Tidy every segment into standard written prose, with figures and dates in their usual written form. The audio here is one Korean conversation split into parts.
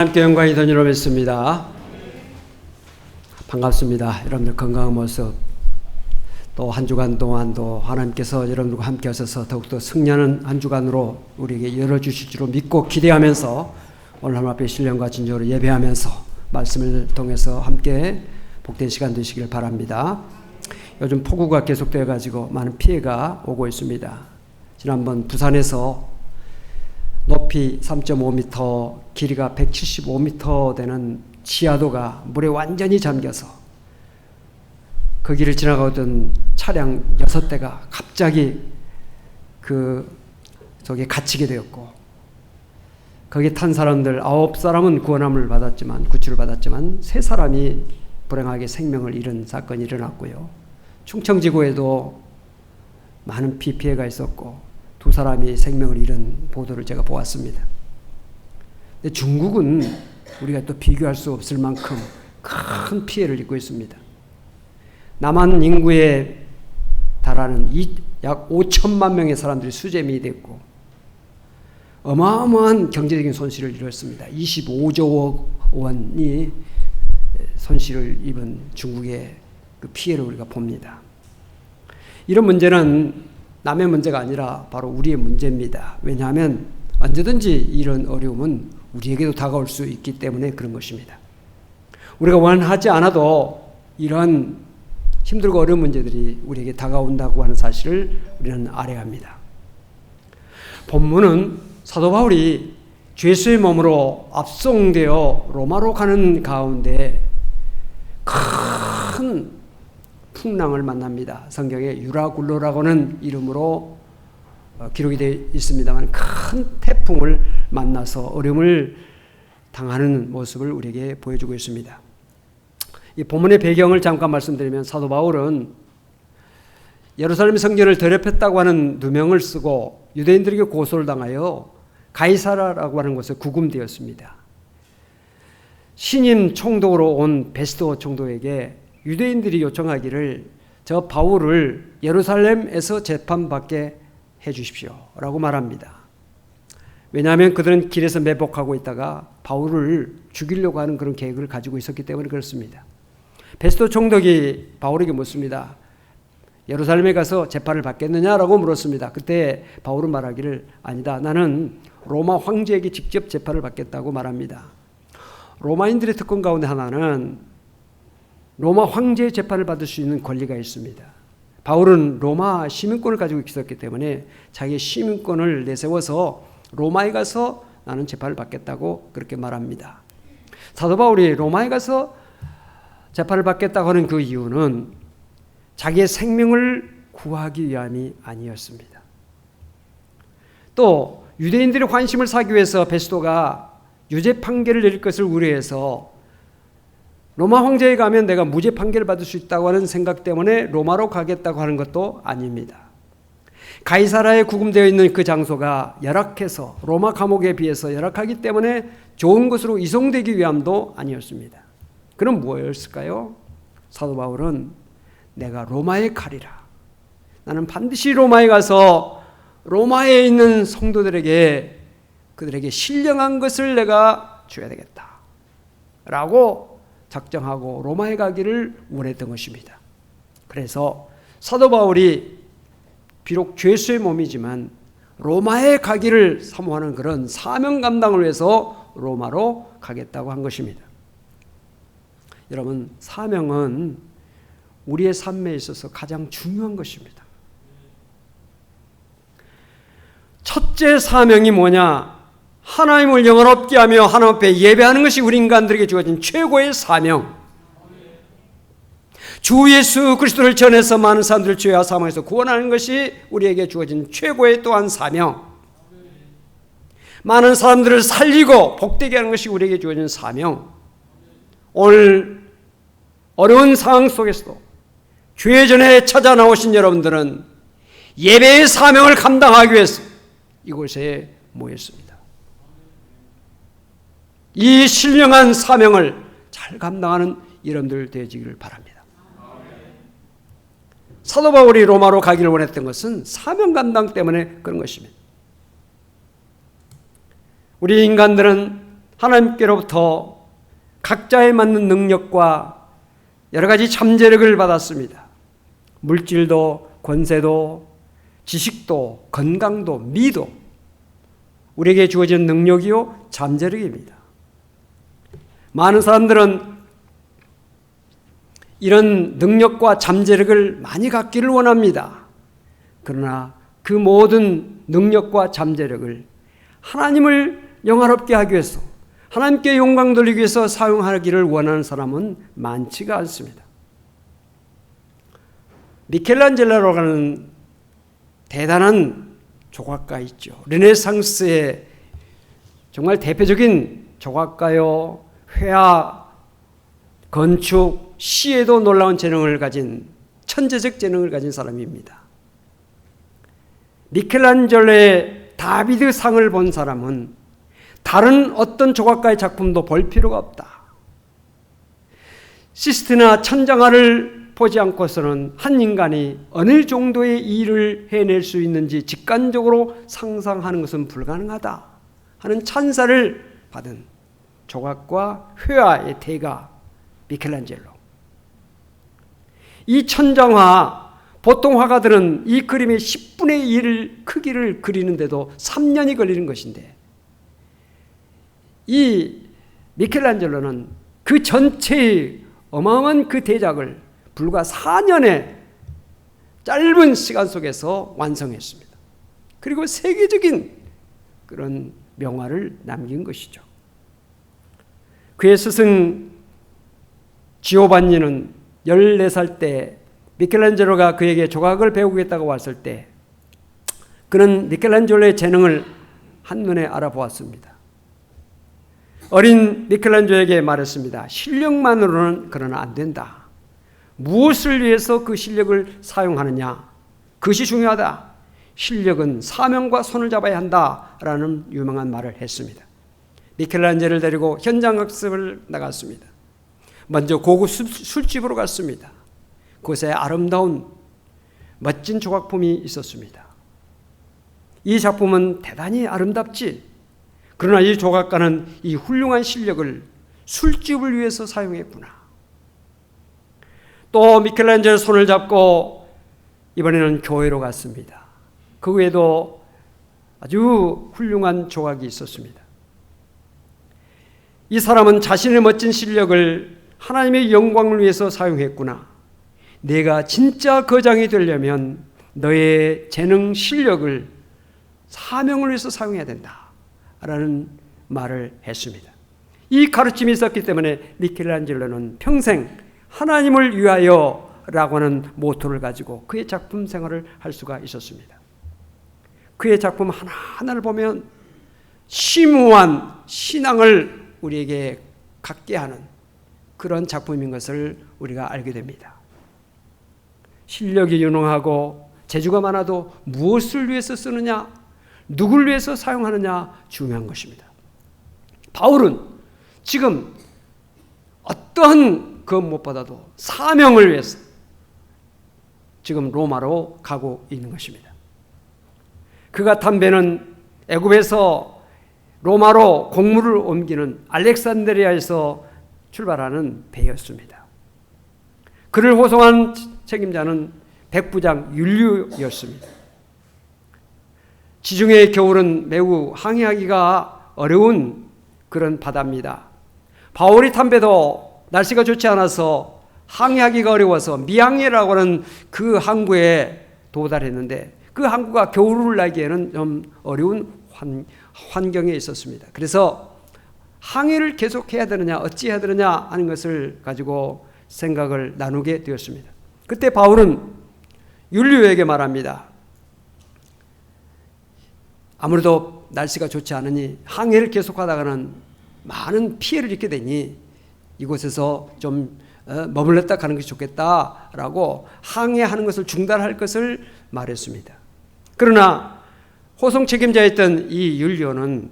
함께 영광이 되니로 믿습니다. 반갑습니다. 여러분들 건강한 모습, 또 한 주간 동안도 하나님께서 여러분들과 함께 하셔서 더욱더 승리하는 한 주간으로 우리에게 열어주실 줄로 믿고 기대하면서 오늘 하나님 앞에 신령과 진정으로 예배하면서 말씀을 통해서 함께 복된 시간 되시길 바랍니다. 요즘 폭우가 계속되어 가지고 많은 피해가 오고 있습니다. 지난번 부산에서 높이 3.5m, 길이가 175m 되는 지하도가 물에 완전히 잠겨서 그 길을 지나가던 차량 6대가 갑자기 저기에 갇히게 되었고, 거기에 탄 사람들 9사람은 구원함을 받았지만, 구출을 받았지만 3사람이 불행하게 생명을 잃은 사건이 일어났고요. 충청지구에도 많은 피해가 있었고 2사람이 생명을 잃은 보도를 제가 보았습니다. 근데 중국은 우리가 또 비교할 수 없을 만큼 큰 피해를 입고 있습니다. 남한 인구에 달하는 약 5천만 명의 사람들이 수재민이 됐고 어마어마한 경제적인 손실을 이뤘습니다. 25조 원이 손실을 입은 중국의 그 피해를 우리가 봅니다. 이런 문제는 남의 문제가 아니라 바로 우리의 문제입니다. 왜냐하면 언제든지 이런 어려움은 우리에게도 다가올 수 있기 때문에 그런 것입니다. 우리가 원하지 않아도 이런 힘들고 어려운 문제들이 우리에게 다가온다고 하는 사실을 우리는 알아야 합니다. 본문은 사도 바울이 죄수의 몸으로 압송되어 로마로 가는 가운데 큰 풍랑을 만납니다. 성경에 유라굴로라고는 이름으로 기록이 되어 있습니다만 큰 태풍을 만나서 어려움을 당하는 모습을 우리에게 보여주고 있습니다. 이 본문의 배경을 잠깐 말씀드리면, 사도 바울은 예루살렘 성전을 더럽혔다고 하는 누명을 쓰고 유대인들에게 고소를 당하여 가이사라라고 하는 곳에 구금되었습니다. 신임 총독으로 온 베스도 총독에게 유대인들이 요청하기를 저 바울을 예루살렘에서 재판받게 해 주십시오 라고 말합니다. 왜냐하면 그들은 길에서 매복하고 있다가 바울을 죽이려고 하는 그런 계획을 가지고 있었기 때문에 그렇습니다. 베스도 총독이 바울에게 묻습니다. 예루살렘에 가서 재판을 받겠느냐라고 물었습니다. 그때 바울은 말하기를 아니다, 나는 로마 황제에게 직접 재판을 받겠다고 말합니다. 로마인들의 특권 가운데 하나는 로마 황제의 재판을 받을 수 있는 권리가 있습니다. 바울은 로마 시민권을 가지고 있었기 때문에 자기의 시민권을 내세워서 로마에 가서 나는 재판을 받겠다고 그렇게 말합니다. 사도 바울이 로마에 가서 재판을 받겠다고 하는 그 이유는 자기의 생명을 구하기 위함이 아니었습니다. 또 유대인들의 환심을 사기 위해서 베스도가 유죄 판결을 내릴 것을 우려해서 로마 황제에 가면 내가 무죄 판결을 받을 수 있다고 하는 생각 때문에 로마로 가겠다고 하는 것도 아닙니다. 가이사라에 구금되어 있는 그 장소가 열악해서 로마 감옥에 비해서 열악하기 때문에 좋은 곳으로 이송되기 위함도 아니었습니다. 그럼 무엇이었을까요? 사도 바울은 내가 로마에 가리라. 나는 반드시 로마에 가서 로마에 있는 성도들에게 그들에게 신령한 것을 내가 줘야 되겠다 라고 작정하고 로마에 가기를 원했던 것입니다. 그래서 사도 바울이 비록 죄수의 몸이지만 로마에 가기를 사모하는 그런 사명 감당을 위해서 로마로 가겠다고 한 것입니다. 여러분, 사명은 우리의 삶에 있어서 가장 중요한 것입니다. 첫째 사명이 뭐냐? 하나님을 영원롭게 하며 하나님 앞에 예배하는 것이 우리 인간들에게 주어진 최고의 사명. 주 예수 그리스도를 전해서 많은 사람들을 죄와 사망에서 구원하는 것이 우리에게 주어진 최고의 또한 사명. 많은 사람들을 살리고 복되게 하는 것이 우리에게 주어진 사명. 오늘 어려운 상황 속에서도 주의 전에 찾아 나오신 여러분들은 예배의 사명을 감당하기 위해서 이곳에 모였습니다. 이 신령한 사명을 잘 감당하는 여러분들 되어지기를 바랍니다. 사도 바울이 로마로 가기를 원했던 것은 사명 감당 때문에 그런 것입니다. 우리 인간들은 하나님께로부터 각자에 맞는 능력과 여러 가지 잠재력을 받았습니다. 물질도, 권세도, 지식도, 건강도, 미도 우리에게 주어진 능력이요 잠재력입니다. 많은 사람들은 이런 능력과 잠재력을 많이 갖기를 원합니다. 그러나 그 모든 능력과 잠재력을 하나님을 영화롭게 하기 위해서, 하나님께 영광 돌리기 위해서 사용하기를 원하는 사람은 많지가 않습니다. 미켈란젤로라고 하는 대단한 조각가 있죠. 르네상스의 정말 대표적인 조각가요, 회화, 건축, 시에도 놀라운 재능을 가진, 천재적 재능을 가진 사람입니다. 미켈란젤로의 다비드 상을 본 사람은 다른 어떤 조각가의 작품도 볼 필요가 없다. 시스테나 천장화를 보지 않고서는 한 인간이 어느 정도의 일을 해낼 수 있는지 직관적으로 상상하는 것은 불가능하다 하는 찬사를 받은 조각과 회화의 대가 미켈란젤로. 이 천장화, 보통 화가들은 이 그림의 10분의 1 크기를 그리는데도 3년이 걸리는 것인데, 이 미켈란젤로는 그 전체의 어마어마한 그 대작을 불과 4년의 짧은 시간 속에서 완성했습니다. 그리고 세계적인 그런 명화를 남긴 것이죠. 그의 스승 지오반니는 14살 때 미켈란젤로가 그에게 조각을 배우겠다고 왔을 때 그는 미켈란젤로의 재능을 한눈에 알아보았습니다. 어린 미켈란젤로에게 말했습니다. 실력만으로는 그러나 안 된다. 무엇을 위해서 그 실력을 사용하느냐, 그것이 중요하다. 실력은 사명과 손을 잡아야 한다라는 유명한 말을 했습니다. 미켈란젤로를 데리고 현장 학습을 나갔습니다. 먼저 고급 술집으로 갔습니다. 그곳에 아름다운 멋진 조각품이 있었습니다. 이 작품은 대단히 아름답지, 그러나 이 조각가는 이 훌륭한 실력을 술집을 위해서 사용했구나. 또 미켈란젤로 손을 잡고 이번에는 교회로 갔습니다. 그 외에도 아주 훌륭한 조각이 있었습니다. 이 사람은 자신의 멋진 실력을 하나님의 영광을 위해서 사용했구나. 내가 진짜 거장이 되려면 너의 재능, 실력을 사명을 위해서 사용해야 된다 라는 말을 했습니다. 이 가르침이 있었기 때문에 미켈란젤로는 평생 하나님을 위하여 라고 하는 모토를 가지고 그의 작품 생활을 할 수가 있었습니다. 그의 작품 하나하나를 보면 심오한 신앙을 우리에게 갖게 하는 그런 작품인 것을 우리가 알게 됩니다. 실력이 유능하고 재주가 많아도 무엇을 위해서 쓰느냐, 누구를 위해서 사용하느냐 중요한 것입니다. 바울은 지금 어떠한 그 무엇보다도 사명을 위해서 지금 로마로 가고 있는 것입니다. 그가 탄 배는 애굽에서 로마로 공물을 옮기는 알렉산드리아에서 출발하는 배였습니다. 그를 호송한 책임자는 백부장 율리오였습니다. 지중해의 겨울은 매우 항해하기가 어려운 그런 바다입니다. 바울이 탄 배도 날씨가 좋지 않아서 항해하기가 어려워서 미항해라고 하는 그 항구에 도달했는데 그 항구가 겨울을 나기에는 좀 어려운 환경에 있었습니다. 그래서 항해를 계속해야 되느냐 어찌해야 되느냐 하는 것을 가지고 생각을 나누게 되었습니다. 그때 바울은 율리오에게 말합니다. 아무래도 날씨가 좋지 않으니 항해를 계속하다가는 많은 피해를 입게 되니 이곳에서 좀 머물렀다 가는 것이 좋겠다라고 항해하는 것을 중단할 것을 말했습니다. 그러나 호송 책임자였던 이 율리오는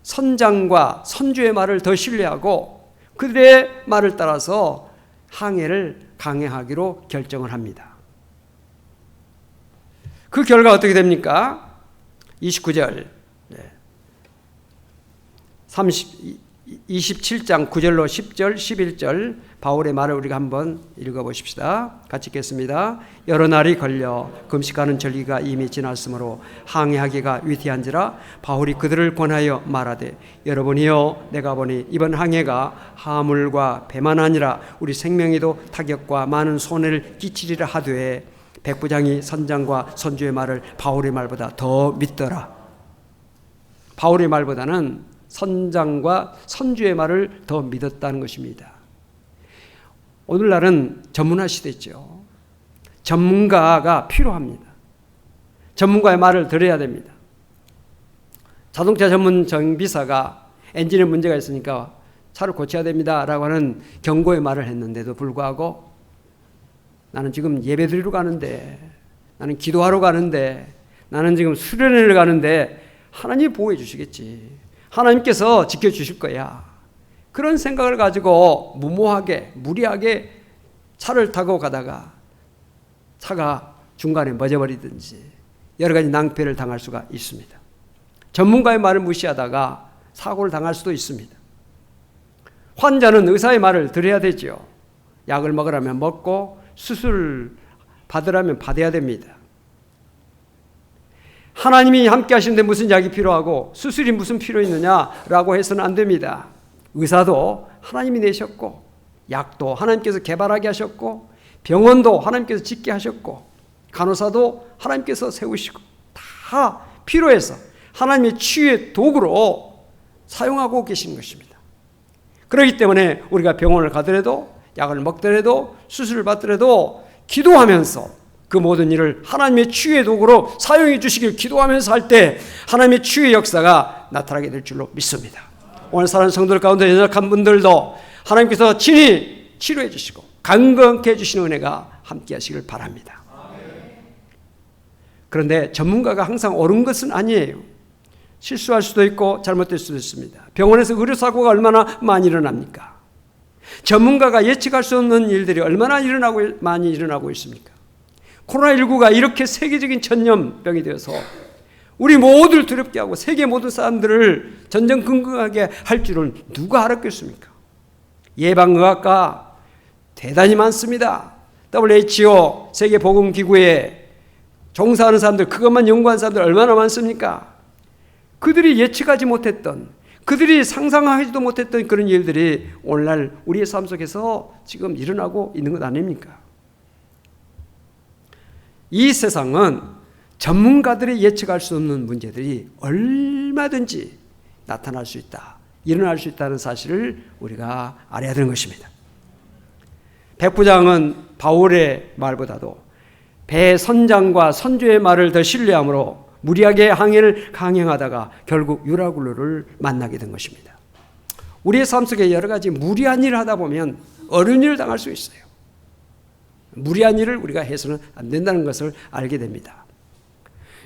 선장과 선주의 말을 더 신뢰하고 그들의 말을 따라서 항해를 강행하기로 결정을 합니다. 그 결과 어떻게 됩니까? 29절 30 27장 9절로 10절, 11절 바울의 말을 우리가 한번 읽어보십시다. 같이 읽겠습니다. 여러 날이 걸려 금식하는 절기가 이미 지났으므로 항해하기가 위태한지라 바울이 그들을 권하여 말하되 여러분이여 내가 보니 이번 항해가 하물과 배만 아니라 우리 생명에도 타격과 많은 손해를 끼치리라 하되 백부장이 선장과 선주의 말을 바울의 말보다 더 믿더라. 바울의 말보다는 선장과 선주의 말을 더 믿었다는 것입니다. 오늘날은 전문화 시대죠. 전문가가 필요합니다. 전문가의 말을 들어야 됩니다. 자동차 전문 정비사가 엔진에 문제가 있으니까 차를 고쳐야 됩니다 라고 하는 경고의 말을 했는데도 불구하고 나는 지금 예배드리러 가는데, 나는 기도하러 가는데, 나는 지금 수련회를 가는데 하나님이 보호해 주시겠지, 하나님께서 지켜주실 거야, 그런 생각을 가지고 무모하게 무리하게 차를 타고 가다가 차가 중간에 멎어버리든지 여러 가지 낭패를 당할 수가 있습니다. 전문가의 말을 무시하다가 사고를 당할 수도 있습니다. 환자는 의사의 말을 들어야 되죠. 약을 먹으라면 먹고 수술 받으라면 받아야 됩니다. 하나님이 함께 하시는데 무슨 약이 필요하고 수술이 무슨 필요 있느냐라고 해서는 안 됩니다. 의사도 하나님이 내셨고, 약도 하나님께서 개발하게 하셨고, 병원도 하나님께서 짓게 하셨고, 간호사도 하나님께서 세우시고, 다 필요해서 하나님의 치유의 도구로 사용하고 계신 것입니다. 그렇기 때문에 우리가 병원을 가더라도, 약을 먹더라도, 수술을 받더라도 기도하면서 그 모든 일을 하나님의 치유의 도구로 사용해 주시길 기도하면서 할 때 하나님의 치유의 역사가 나타나게 될 줄로 믿습니다. 오늘 사랑하는 성도들 가운데 연약한 분들도 하나님께서 친히 치료해 주시고 강건케 해주시는 은혜가 함께 하시길 바랍니다. 그런데 전문가가 항상 옳은 것은 아니에요. 실수할 수도 있고 잘못될 수도 있습니다. 병원에서 의료사고가 얼마나 많이 일어납니까? 전문가가 예측할 수 없는 일들이 얼마나 많이 일어나고 있습니까? 코로나19가 이렇게 세계적인 전염병이 되어서 우리 모두를 두렵게 하고 세계 모든 사람들을 전전긍긍하게 할 줄은 누가 알았겠습니까? 예방의학과 대단히 많습니다. WHO 세계보건기구에 종사하는 사람들, 그것만 연구한 사람들 얼마나 많습니까? 그들이 예측하지 못했던, 그들이 상상하지도 못했던 그런 일들이 오늘날 우리의 삶 속에서 지금 일어나고 있는 것 아닙니까? 이 세상은 전문가들이 예측할 수 없는 문제들이 얼마든지 나타날 수 있다, 일어날 수 있다는 사실을 우리가 알아야 되는 것입니다. 백부장은 바울의 말보다도 배 선장과 선주의 말을 더 신뢰함으로 무리하게 항해를 강행하다가 결국 유라굴로를 만나게 된 것입니다. 우리의 삶 속에 여러 가지 무리한 일을 하다 보면 어려운 일을 당할 수 있어요. 무리한 일을 우리가 해서는 안 된다는 것을 알게 됩니다.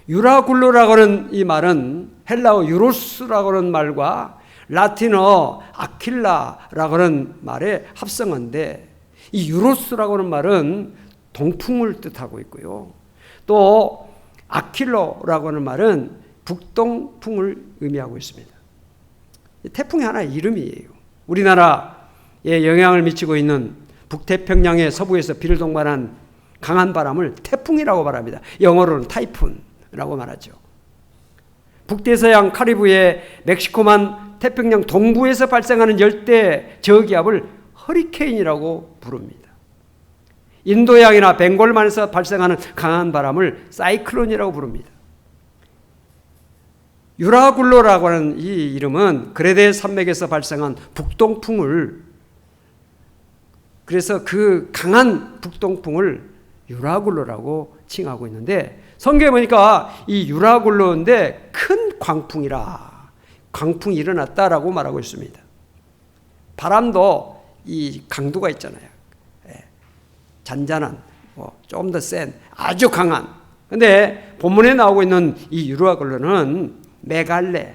유라굴로라고 하는 이 말은 헬라어 유로스라고 하는 말과 라틴어 아킬라라고 하는 말의 합성어인데, 이 유로스라고 하는 말은 동풍을 뜻하고 있고요, 또 아킬로라고 하는 말은 북동풍을 의미하고 있습니다. 태풍이 하나의 이름이에요. 우리나라에 영향을 미치고 있는 북태평양의 서부에서 비를 동반한 강한 바람을 태풍이라고 말합니다. 영어로는 타이푼이라고 말하죠. 북대서양 카리브해 멕시코만 태평양 동부에서 발생하는 열대 저기압을 허리케인이라고 부릅니다. 인도양이나 벵골만에서 발생하는 강한 바람을 사이클론이라고 부릅니다. 유라굴로라고 하는 이 이름은 그레데 산맥에서 발생한 북동풍을, 그래서 그 강한 북동풍을 유라굴로라고 칭하고 있는데, 성경에 보니까 이 유라굴로인데 큰 광풍이라, 광풍이 일어났다라고 말하고 있습니다. 바람도 이 강도가 있잖아요. 잔잔한, 좀 더 센, 아주 강한. 근데 본문에 나오고 있는 이 유라굴로는 메갈레,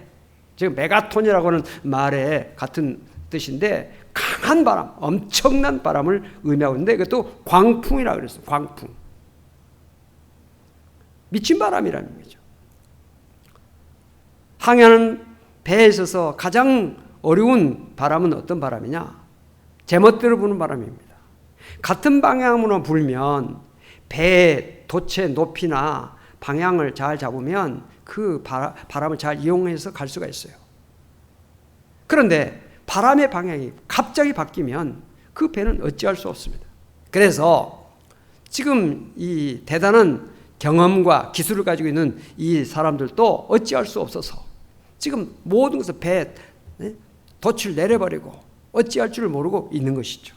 즉 메가톤이라고 하는 말의 같은 뜻인데 강한 바람, 엄청난 바람을 의미하고 있는데 그것도 광풍이라고 그랬어요. 광풍. 미친 바람이라는 거죠. 항해하는 배에 있어서 가장 어려운 바람은 어떤 바람이냐? 제멋대로 부는 바람입니다. 같은 방향으로 불면 배의 돛의 높이나 방향을 잘 잡으면 그 바람을 잘 이용해서 갈 수가 있어요. 그런데 바람의 방향이 갑자기 바뀌면 그 배는 어찌할 수 없습니다. 그래서 지금 이 대단한 경험과 기술을 가지고 있는 이 사람들도 어찌할 수 없어서 지금 모든 것을 배 돛을 내려버리고 어찌할 줄을 모르고 있는 것이죠.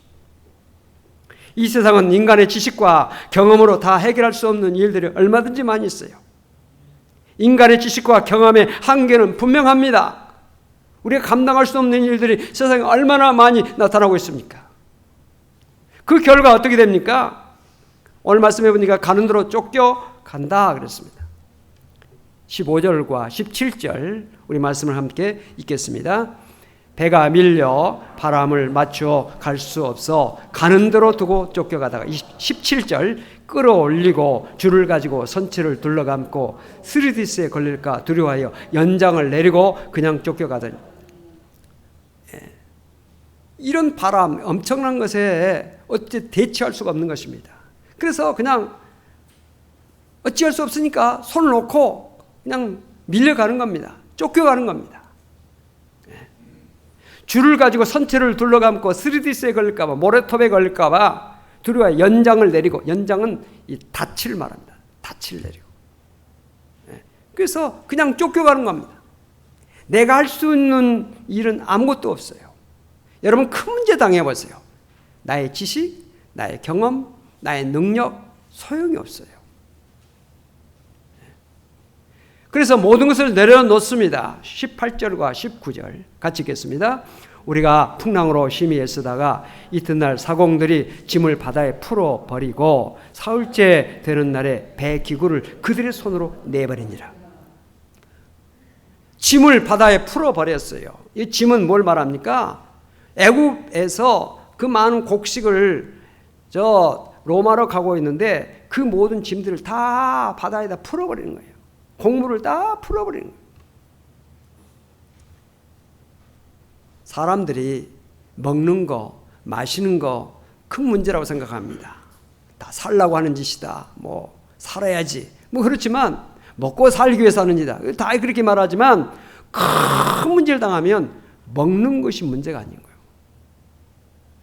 이 세상은 인간의 지식과 경험으로 다 해결할 수 없는 일들이 얼마든지 많이 있어요. 인간의 지식과 경험의 한계는 분명합니다. 우리가 감당할 수 없는 일들이 세상에 얼마나 많이 나타나고 있습니까? 그 결과 어떻게 됩니까? 오늘 말씀해 보니까 가는 대로 쫓겨간다 그랬습니다. 15절과 17절 우리 말씀을 함께 읽겠습니다. 배가 밀려 바람을 맞춰 갈 수 없어 가는 대로 두고 쫓겨가다가 17절 끌어올리고 줄을 가지고 선체를 둘러감고 스리디스에 걸릴까 두려워하여 연장을 내리고 그냥 쫓겨가더니 이런 바람 엄청난 것에 어찌 대처할 수가 없는 것입니다. 그래서 그냥 어찌할 수 없으니까 손을 놓고 그냥 밀려가는 겁니다. 쫓겨가는 겁니다. 줄을 가지고 선체를 둘러감고 스리디스에 걸릴까봐 모래톱에 걸릴까봐 두려워 연장을 내리고 연장은 이 닻을 말합니다. 닻을 내리고 그래서 그냥 쫓겨가는 겁니다. 내가 할 수 있는 일은 아무것도 없어요. 여러분 큰 문제 당해보세요. 나의 지식, 나의 경험, 나의 능력 소용이 없어요. 그래서 모든 것을 내려놓습니다. 18절과 19절 같이 읽겠습니다. 우리가 풍랑으로 심히 애쓰다가 이튿날 사공들이 짐을 바다에 풀어버리고 사흘째 되는 날에 배 기구를 그들의 손으로 내버리니라. 짐을 바다에 풀어버렸어요. 이 짐은 뭘 말합니까? 애굽에서 그 많은 곡식을 로마로 가고 있는데 그 모든 짐들을 다 바다에다 풀어버리는 거예요. 곡물을 다 풀어버리는 거예요. 사람들이 먹는 거, 마시는 거 큰 문제라고 생각합니다. 다 살라고 하는 짓이다. 뭐 살아야지. 뭐 그렇지만 먹고 살기 위해서 하는 짓이다. 다 그렇게 말하지만 큰 문제를 당하면 먹는 것이 문제가 아닌 거예요.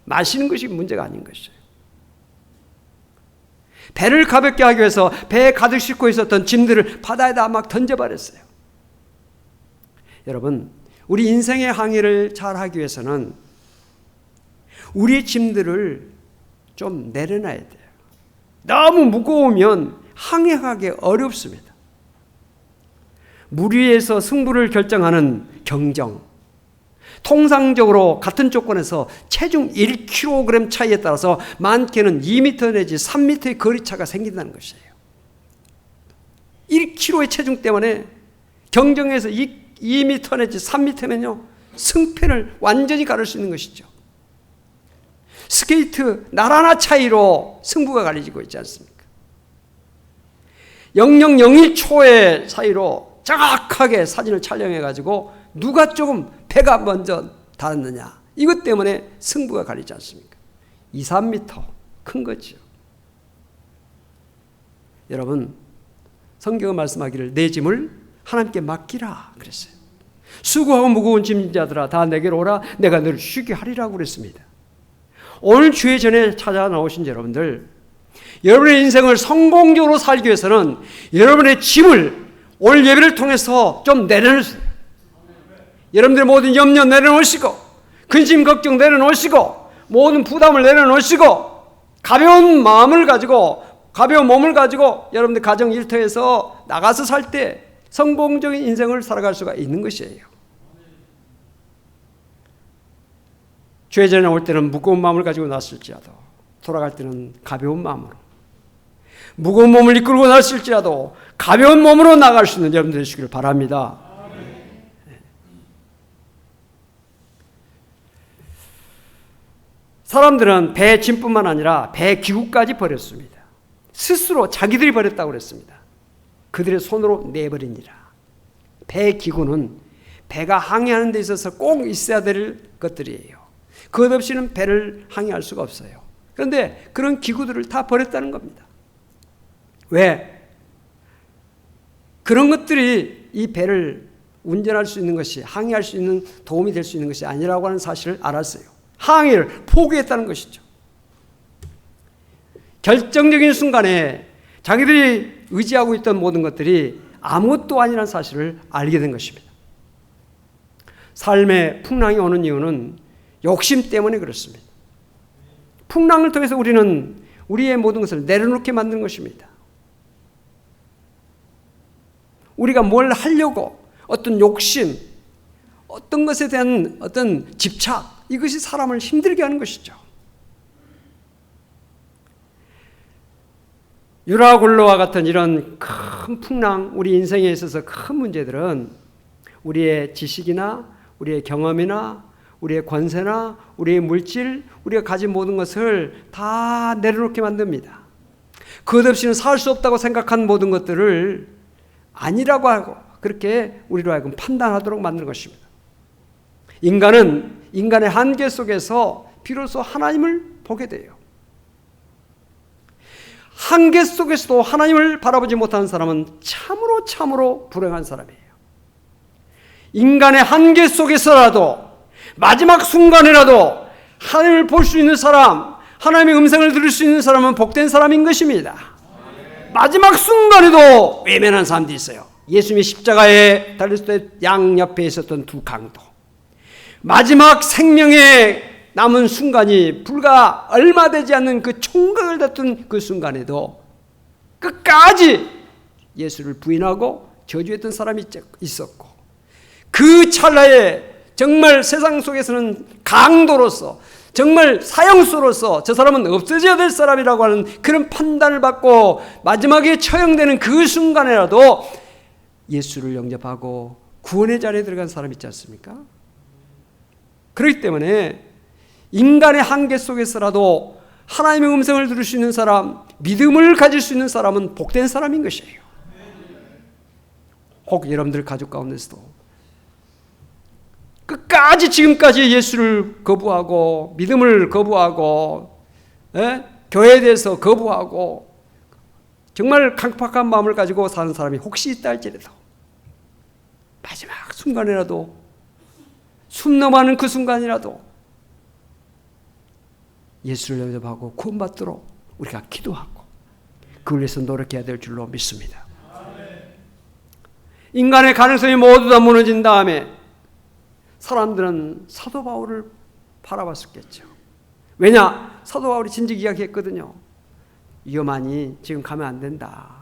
마시는 것이 문제가 아닌 것이에요. 배를 가볍게 하기 위해서 배에 가득 싣고 있었던 짐들을 바다에다 막 던져버렸어요. 여러분, 우리 인생의 항해를 잘 하기 위해서는 우리의 짐들을 좀 내려놔야 돼요. 너무 무거우면 항해하기 어렵습니다. 물 위에서 승부를 결정하는 경정, 통상적으로 같은 조건에서 체중 1kg 차이에 따라서 많게는 2m 내지 3m의 거리차가 생긴다는 것이에요. 1kg의 체중 때문에 경정에서 2m 내지 3m면요 승패를 완전히 가를 수 있는 것이죠. 스케이트 날 하나 차이로 승부가 갈리지고 있지 않습니까? 0001초의 사이로 정확하게 사진을 촬영해가지고 누가 조금 배가 먼저 닿았느냐 이것 때문에 승부가 갈리지 않습니까? 2, 3m 큰 거죠. 여러분 성경은 말씀하기를 내 짐을 하나님께 맡기라 그랬어요. 수고하고 무거운 짐진 자들아 다 내게로 오라 내가 너를 쉬게 하리라고 그랬습니다. 오늘 주의 전에 찾아 나오신 여러분들, 여러분의 인생을 성공적으로 살기 위해서는 여러분의 짐을 오늘 예배를 통해서 좀 내려놓으세요. 여러분들의 모든 염려 내려놓으시고 근심 걱정 내려놓으시고 모든 부담을 내려놓으시고 가벼운 마음을 가지고 가벼운 몸을 가지고 여러분들 가정 일터에서 나가서 살 때 성공적인 인생을 살아갈 수가 있는 것이에요. 죄전에 올 때는 무거운 마음을 가지고 났을지라도 돌아갈 때는 가벼운 마음으로, 무거운 몸을 이끌고 났을지라도 가벼운 몸으로 나갈 수 있는 여러분들 되시기를 바랍니다. 사람들은 배 짐뿐만 아니라 배 기구까지 버렸습니다. 스스로 자기들이 버렸다고 그랬습니다. 그들의 손으로 내버리니라. 배 기구는 배가 항해하는 데 있어서 꼭 있어야 될 것들이에요. 그것 없이는 배를 항해할 수가 없어요. 그런데 그런 기구들을 다 버렸다는 겁니다. 왜? 그런 것들이 이 배를 운전할 수 있는 것이, 항해할 수 있는 도움이 될 수 있는 것이 아니라고 하는 사실을 알았어요. 항해를 포기했다는 것이죠. 결정적인 순간에 자기들이 의지하고 있던 모든 것들이 아무것도 아니라는 사실을 알게 된 것입니다. 삶의 풍랑이 오는 이유는 욕심 때문에 그렇습니다. 풍랑을 통해서 우리는 우리의 모든 것을 내려놓게 만드는 것입니다. 우리가 뭘 하려고 어떤 욕심, 어떤 것에 대한 어떤 집착, 이것이 사람을 힘들게 하는 것이죠. 유라굴로와 같은 이런 큰 풍랑, 우리 인생에 있어서 큰 문제들은 우리의 지식이나 우리의 경험이나 우리의 권세나 우리의 물질, 우리가 가진 모든 것을 다 내려놓게 만듭니다. 그것 없이는 살 수 없다고 생각한 모든 것들을 아니라고 하고 그렇게 우리로 하여금 판단하도록 만드는 것입니다. 인간은 인간의 한계 속에서 비로소 하나님을 보게 돼요. 한계 속에서도 하나님을 바라보지 못하는 사람은 참으로 불행한 사람이에요. 인간의 한계 속에서라도 마지막 순간이라도 하나님을 볼 수 있는 사람, 하나님의 음성을 들을 수 있는 사람은 복된 사람인 것입니다. 마지막 순간에도 외면한 사람도 있어요. 예수님이 십자가에 달렸을 때 양옆에 있었던 두 강도, 마지막 생명의 남은 순간이 불과 얼마 되지 않는 그 총각을 다툰 그 순간에도 끝까지 예수를 부인하고 저주했던 사람이 있었고, 그 찰나에 정말 세상 속에서는 강도로서, 정말 사형수로서 저 사람은 없어져야 될 사람이라고 하는 그런 판단을 받고 마지막에 처형되는 그 순간에라도 예수를 영접하고 구원의 자리에 들어간 사람 있지 않습니까? 그렇기 때문에 인간의 한계 속에서라도 하나님의 음성을 들을 수 있는 사람, 믿음을 가질 수 있는 사람은 복된 사람인 것이에요. 혹 여러분들 가족 가운데서도 끝까지 지금까지 예수를 거부하고 믿음을 거부하고 교회에 대해서 거부하고 정말 강팍한 마음을 가지고 사는 사람이 혹시 있다 할지라도 마지막 순간이라도, 숨 넘어가는 그 순간이라도 예수를 영접하고 구원받도록 우리가 기도하고 그걸 위해서 노력해야 될 줄로 믿습니다. 인간의 가능성이 모두 다 무너진 다음에 사람들은 사도 바울을 바라봤었겠죠. 왜냐? 사도 바울이 진즉 이야기했거든요. 위험하니 지금 가면 안 된다.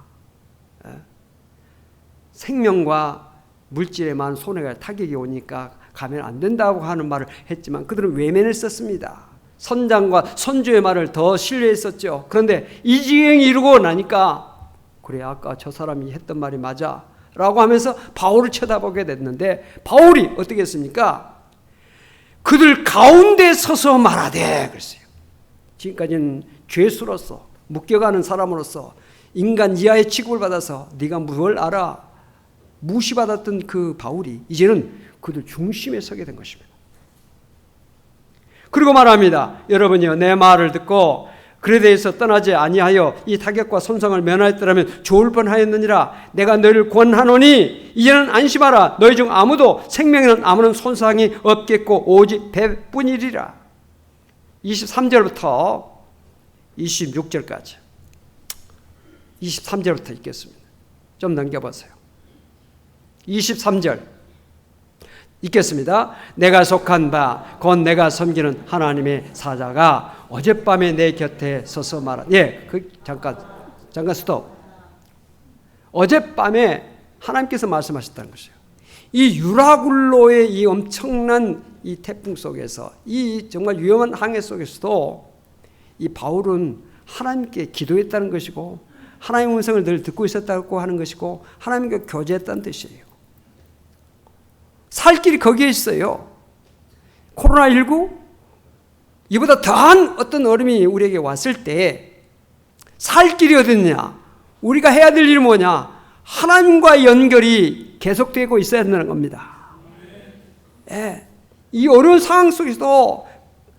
생명과 물질에만 손해가 타격이 오니까 가면 안 된다고 하는 말을 했지만 그들은 외면을 썼습니다. 선장과 선주의 말을 더 신뢰했었죠. 그런데 이 지경이 이루고 나니까 그래, 아까 저 사람이 했던 말이 맞아 라고 하면서 바울을 쳐다보게 됐는데 바울이 어떻게 했습니까? 그들 가운데 서서 말하되 그랬어요. 지금까지는 죄수로서 묶여가는 사람으로서 인간 이하의 취급을 받아서 네가 뭘 알아? 무시받았던 그 바울이 이제는 그들 중심에 서게 된 것입니다. 그리고 말합니다. 여러분이요, 내 말을 듣고 그에 대해서 떠나지 아니하여 이 타격과 손상을 면하였더라면 좋을 뻔하였느니라. 내가 너희를 권하노니 이제는 안심하라. 너희 중 아무도 생명에는 아무런 손상이 없겠고 오직 배뿐이리라. 23절부터 26절까지 23절부터 읽겠습니다. 좀 넘겨보세요. 23절 읽겠습니다. 내가 속한 바 곧 내가 섬기는 하나님의 사자가 어젯밤에 내 곁에 서서 말하. 잠깐 스톱. 어젯밤에 하나님께서 말씀하셨다는 것이에요. 이 유라굴로의 이 엄청난 이 태풍 속에서, 이 정말 위험한 항해 속에서도 이 바울은 하나님께 기도했다는 것이고 하나님의 음성을 늘 듣고 있었다고 하는 것이고 하나님과 교제했다는 뜻이에요. 살 길이 거기에 있어요. 코로나19 이보다 더한 어떤 어려움이 우리에게 왔을 때 살 길이 어딨냐? 우리가 해야 될 일이 뭐냐? 하나님과 연결이 계속되고 있어야 한다는 겁니다. 이 어려운 상황 속에서도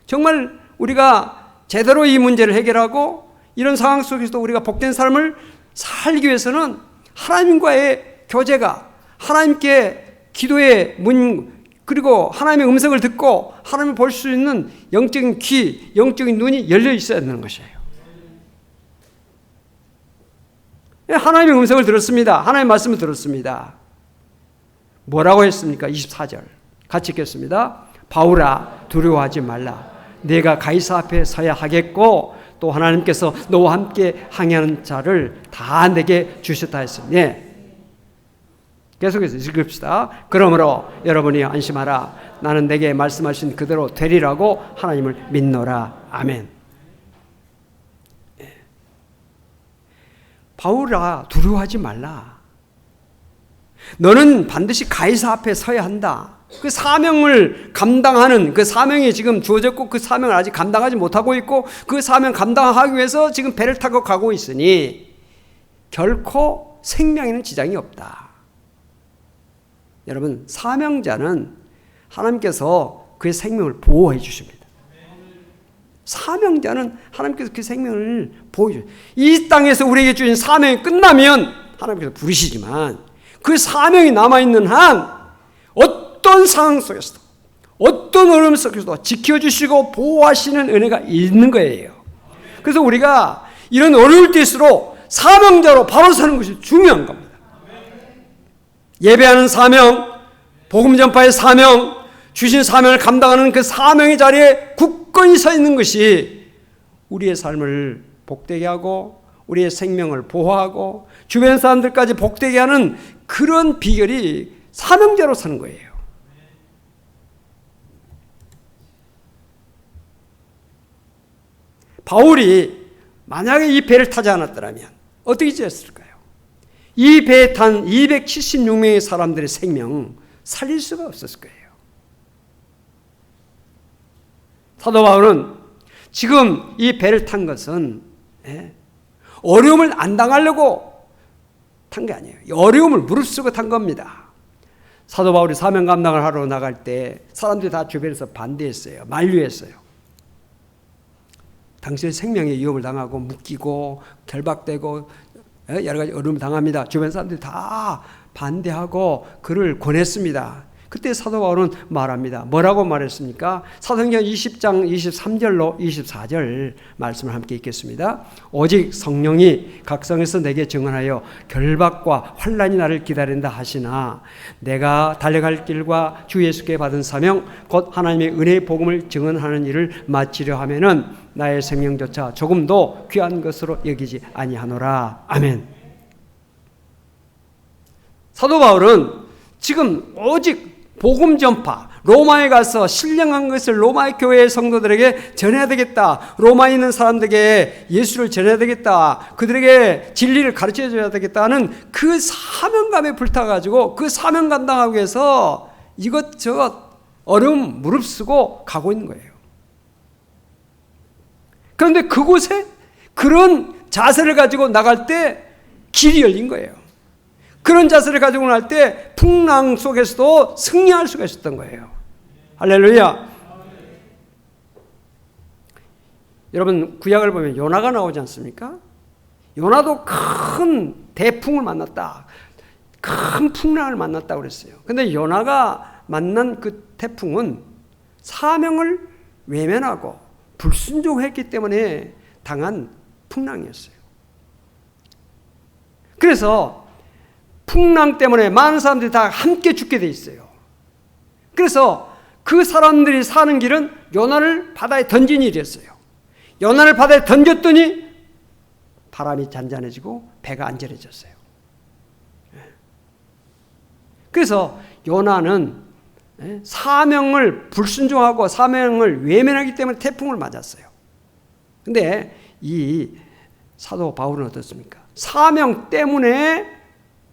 정말 우리가 제대로 이 문제를 해결하고 이런 상황 속에서도 우리가 복된 삶을 살기 위해서는 하나님과의 교제가, 하나님께 기도의 문, 그리고 하나님의 음성을 듣고 하나님을 볼 수 있는 영적인 귀, 영적인 눈이 열려 있어야 되는 것이에요. 하나님의 음성을 들었습니다. 하나님의 말씀을 들었습니다. 뭐라고 했습니까? 24절 같이 읽겠습니다. 바울아, 두려워하지 말라. 내가 가이사 앞에 서야 하겠고 또 하나님께서 너와 함께 항해하는 자를 다 내게 주셨다 했으니. 계속해서 읽읍시다. 그러므로 여러분이 안심하라. 나는 내게 말씀하신 그대로 되리라고 하나님을 믿노라. 아멘. 바울아, 두려워하지 말라. 너는 반드시 가이사 앞에 서야 한다. 그 사명을 감당하는, 그 사명이 지금 주어졌고 그 사명을 아직 감당하지 못하고 있고 그 사명 감당하기 위해서 지금 배를 타고 가고 있으니 결코 생명에는 지장이 없다. 여러분, 사명자는 하나님께서 그의 생명을 보호해 주십니다. 사명자는 하나님께서 그 생명을 보호해 주십니다. 이 땅에서 우리에게 주신 사명이 끝나면 하나님께서 부르시지만 그 사명이 남아있는 한 어떤 상황 속에서도 어떤 어려움 속에서도 지켜주시고 보호하시는 은혜가 있는 거예요. 그래서 우리가 이런 어려울 때일수록 사명자로 바로 서는 것이 중요한 겁니다. 예배하는 사명, 복음 전파의 사명, 주신 사명을 감당하는 그 사명의 자리에 굳건히 서 있는 것이 우리의 삶을 복되게 하고 우리의 생명을 보호하고 주변 사람들까지 복되게 하는 그런 비결이 사명자로 사는 거예요. 바울이 만약에 이 배를 타지 않았더라면 어떻게 되었을까요? 이 배에 탄 276명의 사람들의 생명 살릴 수가 없었을 거예요. 사도 바울은 지금 이 배를 탄 것은 어려움을 안 당하려고 탄 게 아니에요. 어려움을 무릅쓰고 탄 겁니다. 사도 바울이 사명 감당을 하러 나갈 때 사람들이 다 주변에서 반대했어요. 만류했어요. 당신의 생명에 위협을 당하고 묶이고 결박되고 여러 가지 어려움을 당합니다. 주변 사람들이 다 반대하고 그를 권했습니다. 그때 사도 바울은 말합니다. 뭐라고 말했습니까? 사도행전 20장 23절로 24절 말씀을 함께 읽겠습니다. 오직 성령이 각성에서 내게 증언하여 결박과 환난이 나를 기다린다 하시나 내가 달려갈 길과 주 예수께 받은 사명 곧 하나님의 은혜의 복음을 증언하는 일을 마치려 하면은 나의 생명조차 조금도 귀한 것으로 여기지 아니하노라. 아멘. 사도 바울은 지금 오직 복음 전파, 로마에 가서 신령한 것을 로마의 교회의 성도들에게 전해야 되겠다. 로마에 있는 사람들에게 예수를 전해야 되겠다. 그들에게 진리를 가르쳐줘야 되겠다는 그 사명감에 불타가지고 그 사명 감당하기 위해서 이것저것 어려움 무릅쓰고 가고 있는 거예요. 그런데 그곳에 그런 자세를 가지고 나갈 때 길이 열린 거예요. 그런 자세를 가지고 날 때 풍랑 속에서도 승리할 수가 있었던 거예요. 할렐루야. 여러분 구약을 보면 요나가 나오지 않습니까? 요나도 큰 대풍을 만났다. 큰 풍랑을 만났다고 그랬어요. 그런데 요나가 만난 그 태풍은 사명을 외면하고 불순종했기 때문에 당한 풍랑이었어요. 그래서 풍랑 때문에 많은 사람들이 다 함께 죽게 돼 있어요. 그래서 그 사람들이 사는 길은 요나를 바다에 던진 일이었어요. 요나를 바다에 던졌더니 바람이 잔잔해지고 배가 안전해졌어요. 그래서 요나는 사명을 불순종하고 사명을 외면하기 때문에 태풍을 맞았어요. 근데 이 사도 바울은 어떻습니까? 사명 때문에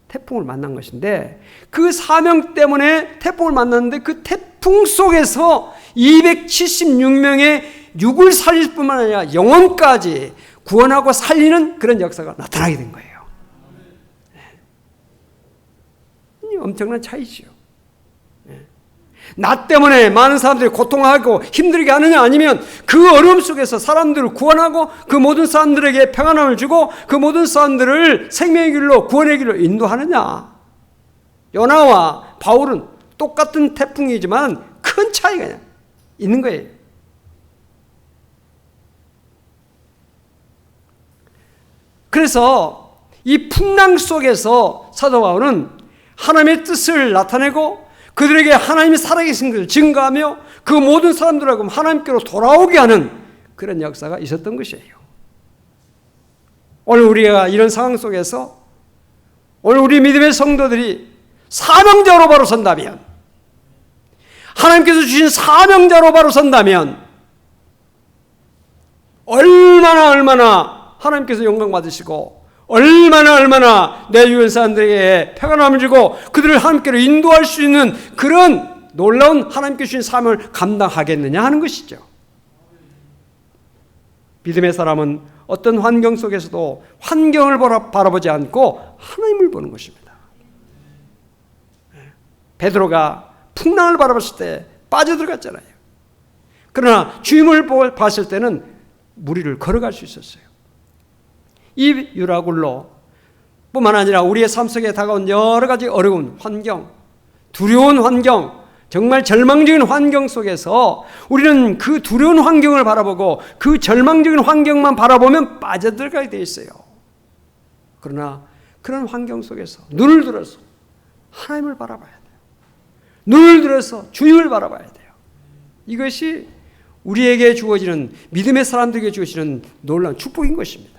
태풍을 만난 것인데 그 사명 때문에 태풍을 만났는데 그 태풍 속에서 276명의 육을 살릴 뿐만 아니라 영혼까지 구원하고 살리는 그런 역사가 나타나게 된 거예요. 엄청난 차이죠. 나 때문에 많은 사람들이 고통하고 힘들게 하느냐, 아니면 그 어려움 속에서 사람들을 구원하고 그 모든 사람들에게 평안함을 주고 그 모든 사람들을 생명의 길로, 구원의 길로 인도하느냐. 요나와 바울은 똑같은 태풍이지만 큰 차이가 있는 거예요. 그래서 이 풍랑 속에서 사도 바울은 하나님의 뜻을 나타내고 그들에게 하나님이 살아계신 것을 증거하며 그 모든 사람들하고 하나님께로 돌아오게 하는 그런 역사가 있었던 것이에요. 오늘 우리가 이런 상황 속에서 오늘 우리 믿음의 성도들이 사명자로 바로 선다면, 하나님께서 주신 사명자로 바로 선다면 얼마나 하나님께서 영광 받으시고 얼마나 내 주변 사람들에게 평안함을 주고 그들을 하나님께로 인도할 수 있는 그런 놀라운 하나님께 주신 사명을 감당하겠느냐 하는 것이죠. 믿음의 사람은 어떤 환경 속에서도 환경을 바라보지 않고 하나님을 보는 것입니다. 베드로가 풍랑을 바라봤을 때 빠져들어갔잖아요. 그러나 주님을 봤을 때는 무리를 걸어갈 수 있었어요. 이 유라굴로 뿐만 아니라 우리의 삶 속에 다가온 여러 가지 어려운 환경, 두려운 환경, 정말 절망적인 환경 속에서 우리는 그 두려운 환경을 바라보고 그 절망적인 환경만 바라보면 빠져들어가게 돼 있어요. 그러나 그런 환경 속에서 눈을 들어서 하나님을 바라봐야 돼요. 눈을 들어서 주님을 바라봐야 돼요. 이것이 우리에게 주어지는, 믿음의 사람들에게 주어지는 놀라운 축복인 것입니다.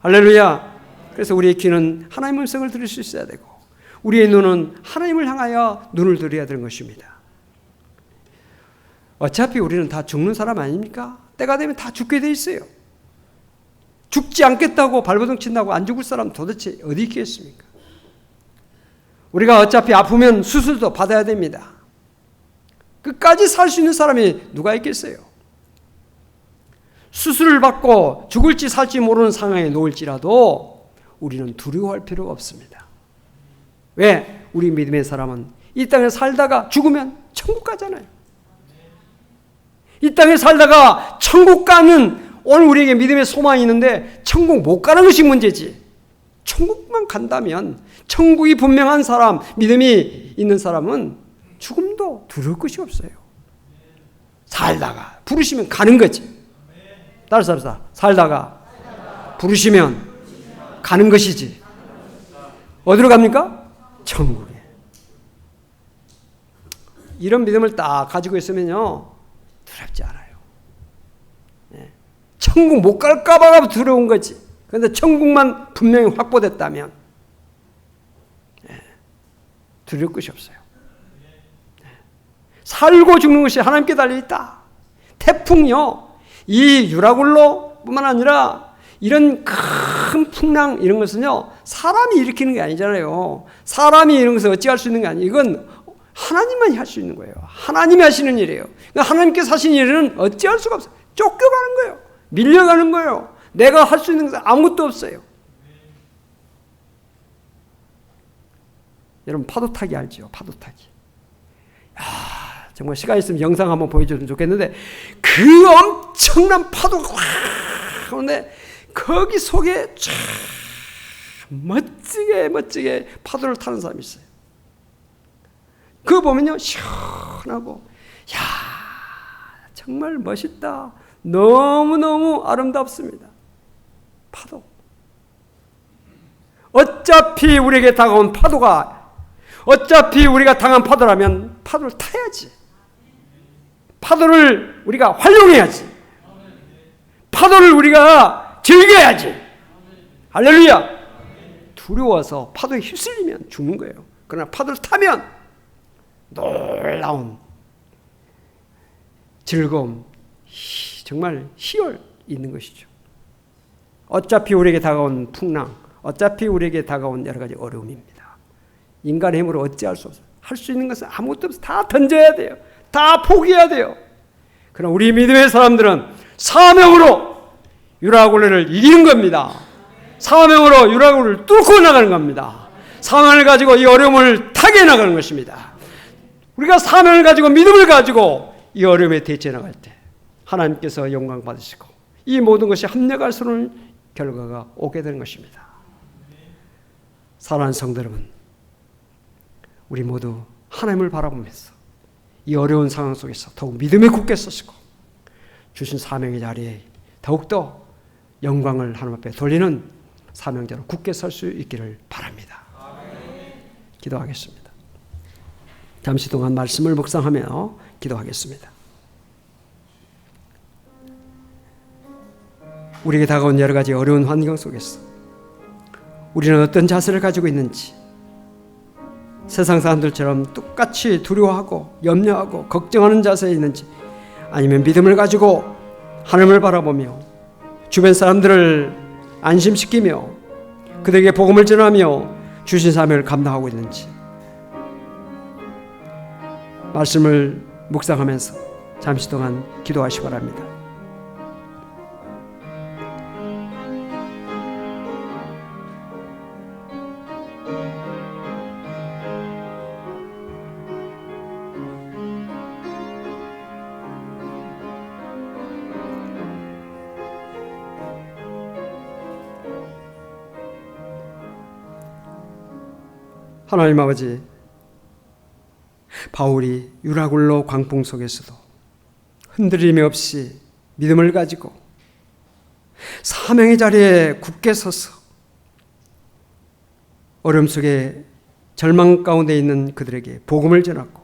할렐루야. 그래서 우리의 귀는 하나님의 음성을 들을 수 있어야 되고 우리의 눈은 하나님을 향하여 눈을 들여야 되는 것입니다. 어차피 우리는 다 죽는 사람 아닙니까? 때가 되면 다 죽게 돼 있어요. 죽지 않겠다고 발버둥 친다고 안 죽을 사람 도대체 어디 있겠습니까? 우리가 어차피 아프면 수술도 받아야 됩니다. 끝까지 살 수 있는 사람이 누가 있겠어요? 수술을 받고 죽을지 살지 모르는 상황에 놓을지라도 우리는 두려워할 필요가 없습니다. 왜? 우리 믿음의 사람은 이 땅에 살다가 죽으면 천국 가잖아요. 이 땅에 살다가 천국 가는, 오늘 우리에게 믿음의 소망이 있는데 천국 못 가는 것이 문제지. 천국만 간다면, 천국이 분명한 사람, 믿음이 있는 사람은 죽음도 두려울 것이 없어요. 살다가 부르시면 가는 거지. 따라서 살다가 부르시면 가는 것이지. 어디로 갑니까? 천국에. 이런 믿음을 딱 가지고 있으면요 두렵지 않아요. 천국 못 갈까 봐 두려운 거지. 그런데 천국만 분명히 확보됐다면 두려울 것이 없어요. 살고 죽는 것이 하나님께 달려있다. 태풍요, 이 유라굴로 뿐만 아니라 이런 큰 풍랑, 이런 것은요 사람이 일으키는 게 아니잖아요. 사람이 이런 것을 어찌할 수 있는 게 아니에요. 이건 하나님만이 할 수 있는 거예요. 하나님이 하시는 일이에요. 그러니까 하나님께서 하시는 일은 어찌할 수가 없어요. 쫓겨가는 거예요. 밀려가는 거예요. 내가 할 수 있는 것은 아무것도 없어요. 여러분 파도 타기 알죠? 파도 타기. 정말 시간 있으면 영상 한번 보여주면 좋겠는데, 그 엄청난 파도가 확 오는데 거기 속에 참 멋지게 파도를 타는 사람이 있어요. 그거 보면요 시원하고, 야 정말 멋있다, 너무너무 아름답습니다. 파도. 어차피 우리에게 다가온 파도가, 어차피 우리가 당한 파도라면 파도를 타야지. 파도를 우리가 활용해야지. 파도를 우리가 즐겨야지. 할렐루야. 두려워서 파도에 휩쓸리면 죽는 거예요. 그러나 파도를 타면 놀라운 즐거움, 정말 희열 있는 것이죠. 어차피 우리에게 다가온 풍랑, 어차피 우리에게 다가온 여러 가지 어려움입니다. 인간의 힘으로 어찌할 수 없어요. 할 수 있는 것은 아무것도 없어요. 다 던져야 돼요. 다 포기해야 돼요. 그러나 우리 믿음의 사람들은 사명으로 유라굴레를 이기는 겁니다. 사명으로 유라굴레를 뚫고 나가는 겁니다. 사명을 가지고 이 어려움을 타게 나가는 것입니다. 우리가 사명을 가지고 믿음을 가지고 이 어려움에 대처해 나갈 때 하나님께서 영광 받으시고 이 모든 것이 합력할수록 결과가 오게 되는 것입니다. 사랑하는 성도 여러분, 우리 모두 하나님을 바라보면서 이 어려운 상황 속에서 더욱 믿음에 굳게 서시고 주신 사명의 자리에 더욱더 영광을 하나님 앞에 돌리는 사명자로 굳게 설 수 있기를 바랍니다. 기도하겠습니다. 잠시 동안 말씀을 묵상하며 기도하겠습니다. 우리에게 다가온 여러 가지 어려운 환경 속에서 우리는 어떤 자세를 가지고 있는지, 세상 사람들처럼 똑같이 두려워하고 염려하고 걱정하는 자세에 있는지, 아니면 믿음을 가지고 하나님을 바라보며 주변 사람들을 안심시키며 그들에게 복음을 전하며 주신 사명을 감당하고 있는지 말씀을 묵상하면서 잠시 동안 기도하시기 바랍니다. 하나님 아버지, 바울이 유라굴로 광풍 속에서도 흔들림이 없이 믿음을 가지고 사명의 자리에 굳게 서서 어려움 속에 절망 가운데 있는 그들에게 복음을 전하고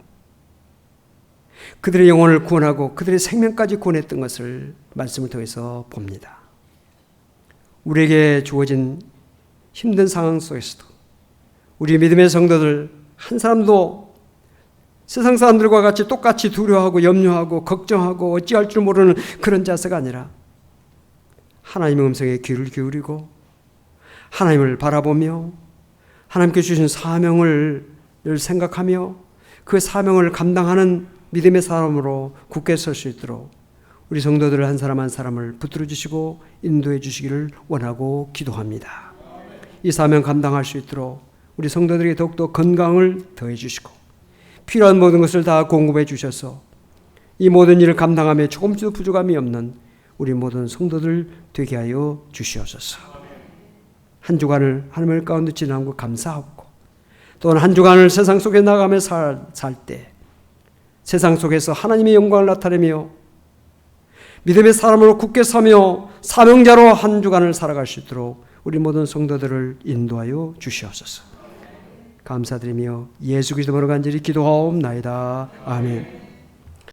그들의 영혼을 구원하고 그들의 생명까지 구원했던 것을 말씀을 통해서 봅니다. 우리에게 주어진 힘든 상황 속에서도 우리 믿음의 성도들 한 사람도 세상 사람들과 같이 똑같이 두려워하고 염려하고 걱정하고 어찌할 줄 모르는 그런 자세가 아니라 하나님의 음성에 귀를 기울이고 하나님을 바라보며 하나님께 주신 사명을 생각하며 그 사명을 감당하는 믿음의 사람으로 굳게 설 수 있도록 우리 성도들 한 사람 한 사람을 붙들어 주시고 인도해 주시기를 원하고 기도합니다. 이 사명 감당할 수 있도록 우리 성도들에게 더욱더 건강을 더해 주시고 필요한 모든 것을 다 공급해 주셔서 이 모든 일을 감당하며 조금도 부족함이 없는 우리 모든 성도들 되게 하여 주시옵소서. 한 주간을 하나님의 가운데 지나온 것 감사하고 또한 한 주간을 세상 속에 나가며 살 때 세상 속에서 하나님의 영광을 나타내며 믿음의 사람으로 굳게 서며 사명자로 한 주간을 살아갈 수 있도록 우리 모든 성도들을 인도하여 주시옵소서. 감사드리며 예수 그리스도로 간절히 기도하옵나이다. 아멘.